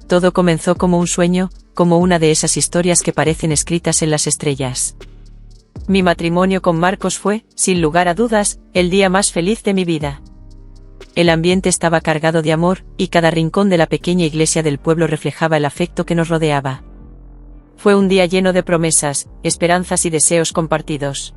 Todo comenzó como un sueño, como una de esas historias que parecen escritas en las estrellas. Mi matrimonio con Marcos fue, sin lugar a dudas, el día más feliz de mi vida. El ambiente estaba cargado de amor, y cada rincón de la pequeña iglesia del pueblo reflejaba el afecto que nos rodeaba. Fue un día lleno de promesas, esperanzas y deseos compartidos.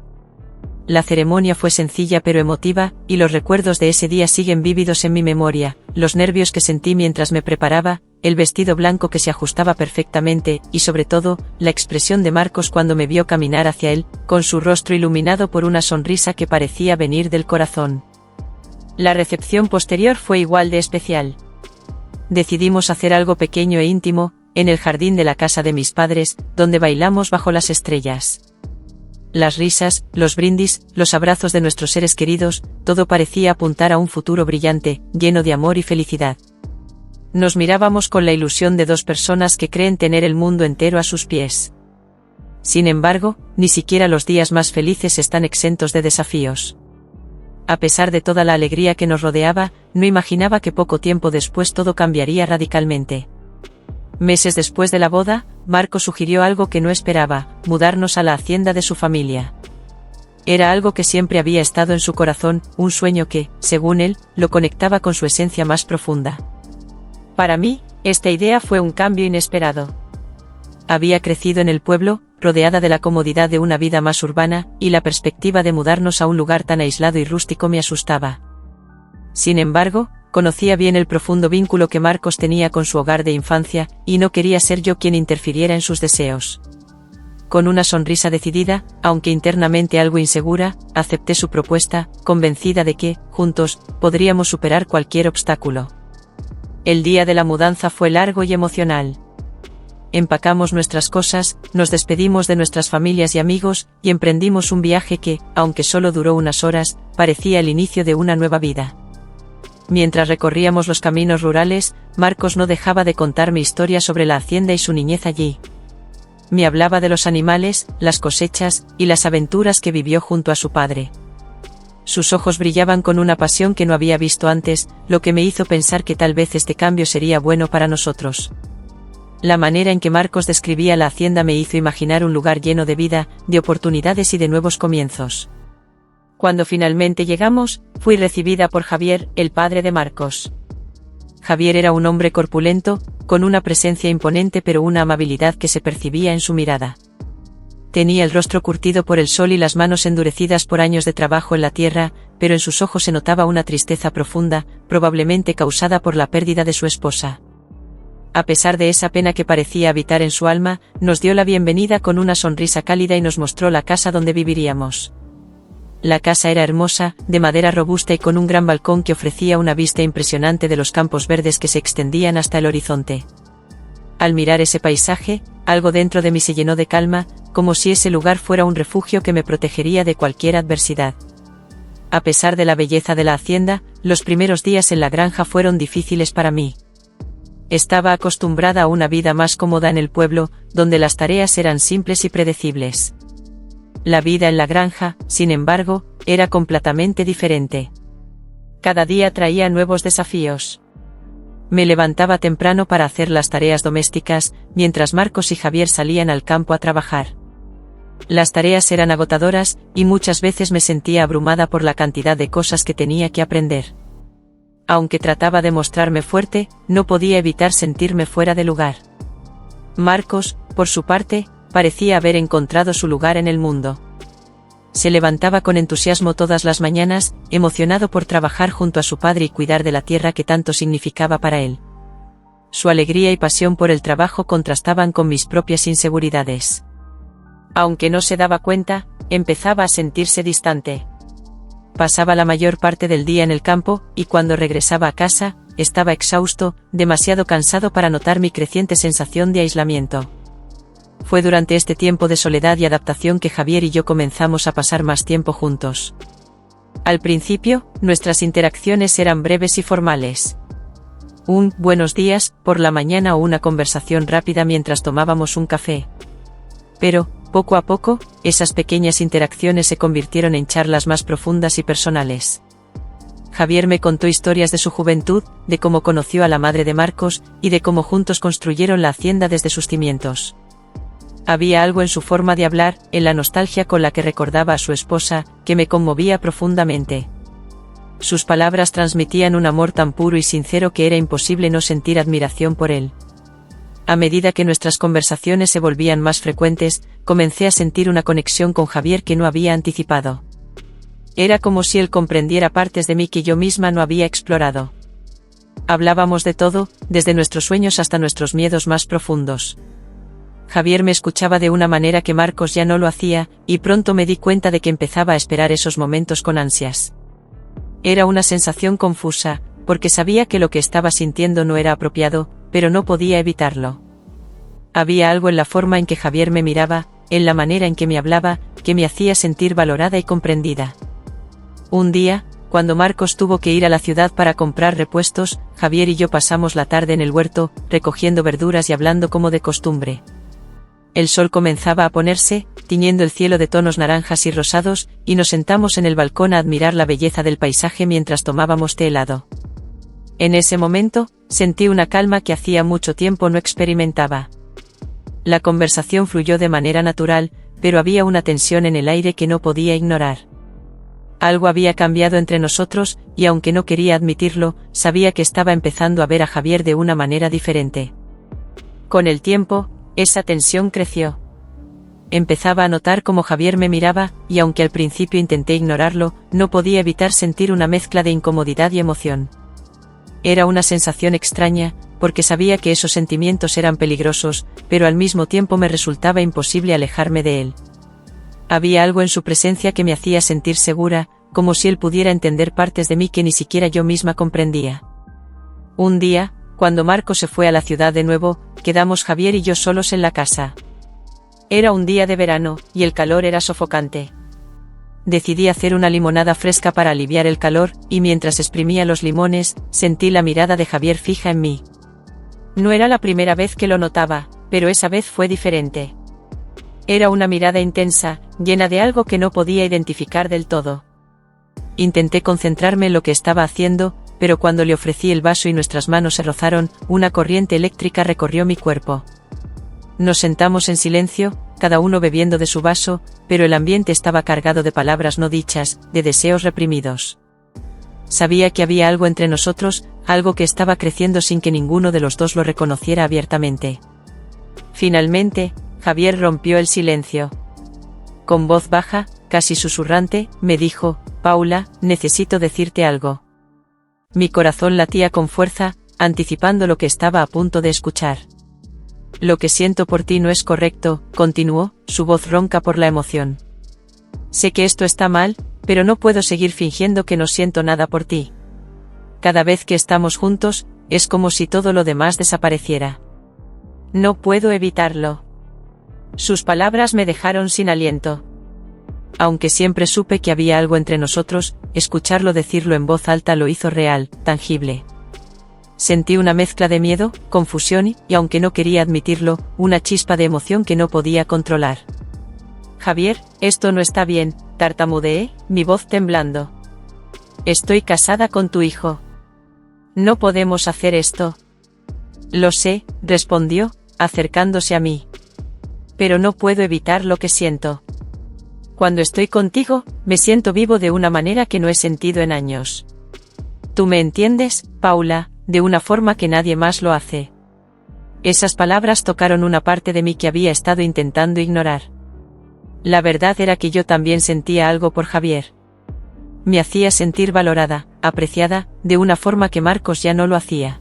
La ceremonia fue sencilla pero emotiva, y los recuerdos de ese día siguen vívidos en mi memoria, los nervios que sentí mientras me preparaba, el vestido blanco que se ajustaba perfectamente, y sobre todo, la expresión de Marcos cuando me vio caminar hacia él, con su rostro iluminado por una sonrisa que parecía venir del corazón. La recepción posterior fue igual de especial. Decidimos hacer algo pequeño e íntimo, en el jardín de la casa de mis padres, donde bailamos bajo las estrellas. Las risas, los brindis, los abrazos de nuestros seres queridos, todo parecía apuntar a un futuro brillante, lleno de amor y felicidad. Nos mirábamos con la ilusión de dos personas que creen tener el mundo entero a sus pies. Sin embargo, ni siquiera los días más felices están exentos de desafíos. A pesar de toda la alegría que nos rodeaba, no imaginaba que poco tiempo después todo cambiaría radicalmente. Meses después de la boda, Marcos sugirió algo que no esperaba: mudarnos a la hacienda de su familia. Era algo que siempre había estado en su corazón, un sueño que, según él, lo conectaba con su esencia más profunda. Para mí, esta idea fue un cambio inesperado. Había crecido en el pueblo, rodeada de la comodidad de una vida más urbana, y la perspectiva de mudarnos a un lugar tan aislado y rústico me asustaba. Sin embargo, conocía bien el profundo vínculo que Marcos tenía con su hogar de infancia, y no quería ser yo quien interfiriera en sus deseos. Con una sonrisa decidida, aunque internamente algo insegura, acepté su propuesta, convencida de que, juntos, podríamos superar cualquier obstáculo. El día de la mudanza fue largo y emocional. Empacamos nuestras cosas, nos despedimos de nuestras familias y amigos, y emprendimos un viaje que, aunque solo duró unas horas, parecía el inicio de una nueva vida. Mientras recorríamos los caminos rurales, Marcos no dejaba de contarme historias sobre la hacienda y su niñez allí. Me hablaba de los animales, las cosechas, y las aventuras que vivió junto a su padre. Sus ojos brillaban con una pasión que no había visto antes, lo que me hizo pensar que tal vez este cambio sería bueno para nosotros. La manera en que Marcos describía la hacienda me hizo imaginar un lugar lleno de vida, de oportunidades y de nuevos comienzos. Cuando finalmente llegamos, fui recibida por Javier, el padre de Marcos. Javier era un hombre corpulento, con una presencia imponente pero una amabilidad que se percibía en su mirada. Tenía el rostro curtido por el sol y las manos endurecidas por años de trabajo en la tierra, pero en sus ojos se notaba una tristeza profunda, probablemente causada por la pérdida de su esposa. A pesar de esa pena que parecía habitar en su alma, nos dio la bienvenida con una sonrisa cálida y nos mostró la casa donde viviríamos. La casa era hermosa, de madera robusta y con un gran balcón que ofrecía una vista impresionante de los campos verdes que se extendían hasta el horizonte. Al mirar ese paisaje, algo dentro de mí se llenó de calma, como si ese lugar fuera un refugio que me protegería de cualquier adversidad. A pesar de la belleza de la hacienda, los primeros días en la granja fueron difíciles para mí. Estaba acostumbrada a una vida más cómoda en el pueblo, donde las tareas eran simples y predecibles. La vida en la granja, sin embargo, era completamente diferente. Cada día traía nuevos desafíos. Me levantaba temprano para hacer las tareas domésticas, mientras Marcos y Javier salían al campo a trabajar. Las tareas eran agotadoras, y muchas veces me sentía abrumada por la cantidad de cosas que tenía que aprender. Aunque trataba de mostrarme fuerte, no podía evitar sentirme fuera de lugar. Marcos, por su parte, parecía haber encontrado su lugar en el mundo. Se levantaba con entusiasmo todas las mañanas, emocionado por trabajar junto a su padre y cuidar de la tierra que tanto significaba para él. Su alegría y pasión por el trabajo contrastaban con mis propias inseguridades. Aunque no se daba cuenta, empezaba a sentirse distante. Pasaba la mayor parte del día en el campo, y cuando regresaba a casa, estaba exhausto, demasiado cansado para notar mi creciente sensación de aislamiento. Fue durante este tiempo de soledad y adaptación que Javier y yo comenzamos a pasar más tiempo juntos. Al principio, nuestras interacciones eran breves y formales. Un «buenos días» por la mañana o una conversación rápida mientras tomábamos un café. Pero, poco a poco, esas pequeñas interacciones se convirtieron en charlas más profundas y personales. Javier me contó historias de su juventud, de cómo conoció a la madre de Marcos, y de cómo juntos construyeron la hacienda desde sus cimientos. Había algo en su forma de hablar, en la nostalgia con la que recordaba a su esposa, que me conmovía profundamente. Sus palabras transmitían un amor tan puro y sincero que era imposible no sentir admiración por él. A medida que nuestras conversaciones se volvían más frecuentes, comencé a sentir una conexión con Javier que no había anticipado. Era como si él comprendiera partes de mí que yo misma no había explorado. Hablábamos de todo, desde nuestros sueños hasta nuestros miedos más profundos. Javier me escuchaba de una manera que Marcos ya no lo hacía, y pronto me di cuenta de que empezaba a esperar esos momentos con ansias. Era una sensación confusa, porque sabía que lo que estaba sintiendo no era apropiado, pero no podía evitarlo. Había algo en la forma en que Javier me miraba, en la manera en que me hablaba, que me hacía sentir valorada y comprendida. Un día, cuando Marcos tuvo que ir a la ciudad para comprar repuestos, Javier y yo pasamos la tarde en el huerto, recogiendo verduras y hablando como de costumbre. El sol comenzaba a ponerse, tiñendo el cielo de tonos naranjas y rosados, y nos sentamos en el balcón a admirar la belleza del paisaje mientras tomábamos té helado. En ese momento, sentí una calma que hacía mucho tiempo no experimentaba. La conversación fluyó de manera natural, pero había una tensión en el aire que no podía ignorar. Algo había cambiado entre nosotros, y aunque no quería admitirlo, sabía que estaba empezando a ver a Javier de una manera diferente. Con el tiempo, esa tensión creció. Empezaba a notar cómo Javier me miraba, y aunque al principio intenté ignorarlo, no podía evitar sentir una mezcla de incomodidad y emoción. Era una sensación extraña, porque sabía que esos sentimientos eran peligrosos, pero al mismo tiempo me resultaba imposible alejarme de él. Había algo en su presencia que me hacía sentir segura, como si él pudiera entender partes de mí que ni siquiera yo misma comprendía. Un día, cuando Marcos se fue a la ciudad de nuevo, quedamos Javier y yo solos en la casa. Era un día de verano, y el calor era sofocante. Decidí hacer una limonada fresca para aliviar el calor, y mientras exprimía los limones, sentí la mirada de Javier fija en mí. No era la primera vez que lo notaba, pero esa vez fue diferente. Era una mirada intensa, llena de algo que no podía identificar del todo. Intenté concentrarme en lo que estaba haciendo, pero cuando le ofrecí el vaso y nuestras manos se rozaron, una corriente eléctrica recorrió mi cuerpo. Nos sentamos en silencio, cada uno bebiendo de su vaso, pero el ambiente estaba cargado de palabras no dichas, de deseos reprimidos. Sabía que había algo entre nosotros, algo que estaba creciendo sin que ninguno de los dos lo reconociera abiertamente. Finalmente, Javier rompió el silencio. Con voz baja, casi susurrante, me dijo: «Paula, necesito decirte algo». Mi corazón latía con fuerza, anticipando lo que estaba a punto de escuchar. «Lo que siento por ti no es correcto», continuó, su voz ronca por la emoción. «Sé que esto está mal, pero no puedo seguir fingiendo que no siento nada por ti. Cada vez que estamos juntos, es como si todo lo demás desapareciera. No puedo evitarlo». Sus palabras me dejaron sin aliento. Aunque siempre supe que había algo entre nosotros, escucharlo decirlo en voz alta lo hizo real, tangible. Sentí una mezcla de miedo, confusión y, aunque no quería admitirlo, una chispa de emoción que no podía controlar. «Javier, esto no está bien», tartamudeé, mi voz temblando. «Estoy casada con tu hijo. No podemos hacer esto». «Lo sé», respondió, acercándose a mí. «Pero no puedo evitar lo que siento. Cuando estoy contigo, me siento vivo de una manera que no he sentido en años. Tú me entiendes, Paula, de una forma que nadie más lo hace». Esas palabras tocaron una parte de mí que había estado intentando ignorar. La verdad era que yo también sentía algo por Javier. Me hacía sentir valorada, apreciada, de una forma que Marcos ya no lo hacía.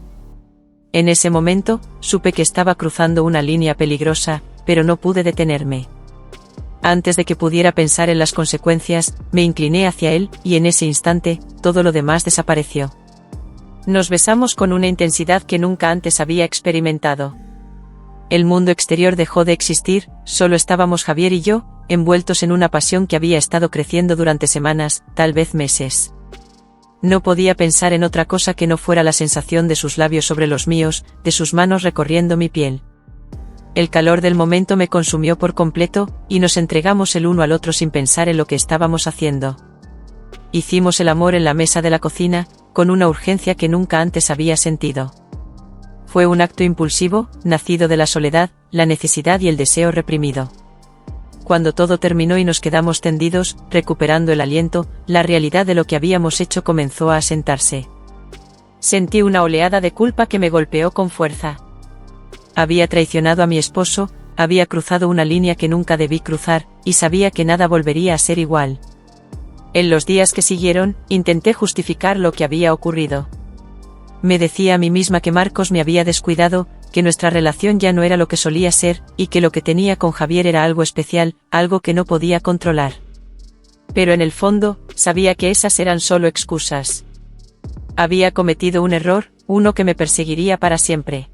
En ese momento, supe que estaba cruzando una línea peligrosa, pero no pude detenerme. Antes de que pudiera pensar en las consecuencias, me incliné hacia él, y en ese instante, todo lo demás desapareció. Nos besamos con una intensidad que nunca antes había experimentado. El mundo exterior dejó de existir, solo estábamos Javier y yo, envueltos en una pasión que había estado creciendo durante semanas, tal vez meses. No podía pensar en otra cosa que no fuera la sensación de sus labios sobre los míos, de sus manos recorriendo mi piel. El calor del momento me consumió por completo, y nos entregamos el uno al otro sin pensar en lo que estábamos haciendo. Hicimos el amor en la mesa de la cocina, con una urgencia que nunca antes había sentido. Fue un acto impulsivo, nacido de la soledad, la necesidad y el deseo reprimido. Cuando todo terminó y nos quedamos tendidos, recuperando el aliento, la realidad de lo que habíamos hecho comenzó a asentarse. Sentí una oleada de culpa que me golpeó con fuerza. Había traicionado a mi esposo, había cruzado una línea que nunca debí cruzar, y sabía que nada volvería a ser igual. En los días que siguieron, intenté justificar lo que había ocurrido. Me decía a mí misma que Marcos me había descuidado, que nuestra relación ya no era lo que solía ser, y que lo que tenía con Javier era algo especial, algo que no podía controlar. Pero en el fondo, sabía que esas eran solo excusas. Había cometido un error, uno que me perseguiría para siempre.